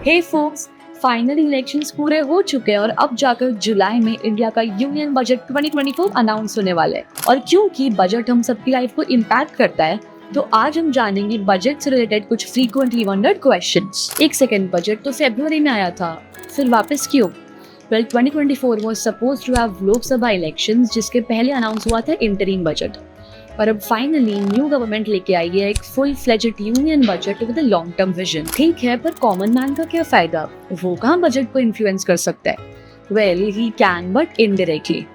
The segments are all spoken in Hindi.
हे फोक्स, फाइनल इलेक्शंस पूरे हो चुके हैं और अब जाकर जुलाई में इंडिया का यूनियन बजट 2024 अनाउंस होने वाला है। और क्योंकि बजट हम सबकी लाइफ को इम्पैक्ट करता है, तो आज हम जानेंगे बजट से रिलेटेड कुछ फ्रीक्वेंटली वंडर्ड क्वेश्चंस। एक सेकेंड, बजट तो फरवरी में आया था, फिर वापस क्यों? Well, 2024 was supposed to have Lok Sabha elections, जिसके पहले अनाउंस हुआ था इंटरिम बजट। पर अब फाइनली न्यू गवर्नमेंट लेके आई है एक full fledged union budget with a long term vision. ठीक है, पर कॉमन मैन का क्या फायदा? वो कहाँ बजट को इन्फ्लुएंस कर सकता है? Well, he can, but indirectly.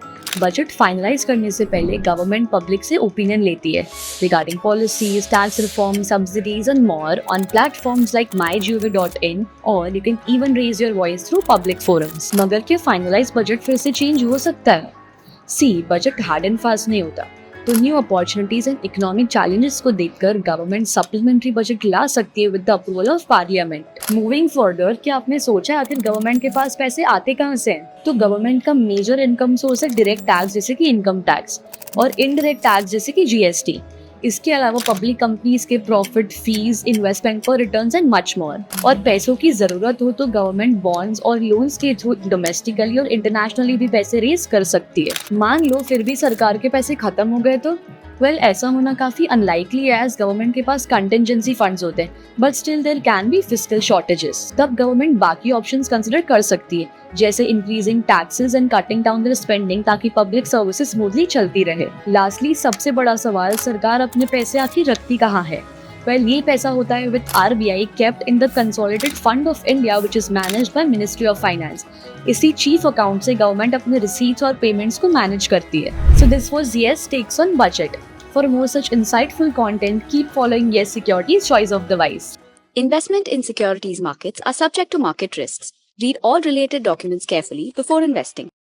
Budget finalize करने से पहले गवर्नमेंट पब्लिक से ओपिनियन लेती है regarding policies, tax reform, subsidies and more on platforms like mygov.in, और you can even raise your voice through public forums. मगर क्या फाइनलाइज बजट फिर से चेंज हो सकता है? सी, बजट हार्ड एंड फास्ट नहीं होता, तो new opportunities and economic challenges को देखकर गवर्नमेंट सप्लीमेंट्री बजट ला सकती है with the approval of parliament. Moving further, क्या आपने सोचा आखिर गवर्नमेंट के पास पैसे आते कहाँ से हैं? तो गवर्नमेंट का मेजर इनकम सोर्स है डायरेक्ट टैक्स जैसे कि इनकम टैक्स, और इनडायरेक्ट टैक्स जैसे कि जीएसटी। इसके अलावा पब्लिक कंपनीज के profit, fees, investment for returns and much more. और पैसों की जरूरत हो तो गवर्नमेंट बॉन्ड्स और लोन्स के थ्रू डोमेस्टिकली और इंटरनेशनली भी पैसे रेज कर सकती है। मान लो फिर भी सरकार के पैसे खत्म हो गए तो? वेल, ऐसा होना काफी अनलाइकली है, एज गवर्नमेंट के पास कंटिजेंसी फंड्स होते हैं, but still there can be fiscal shortages. तब गवर्नमेंट बाकी ऑप्शंस कंसिडर कर सकती है, जैसे increasing taxes and cutting down their spending, ताकि पब्लिक सर्विसेज स्मूथली चलती रहे। लास्टली, सबसे बड़ा सवाल, सरकार अपने पैसे आखिर रखती कहाँ है? वेल, ये पैसा होता है with RBI kept in the Consolidated Fund of India, which is managed by Ministry of Finance. इसी चीफ अकाउंट से गवर्नमेंट अपने रिसीट्स और पेमेंट्स को मैनेज करती है। So this was Yes Takes on Budget. For more such insightful content, keep following Yes Securities Choice of the Wise. Investment in securities markets are subject to market risks. Read all related documents carefully before investing.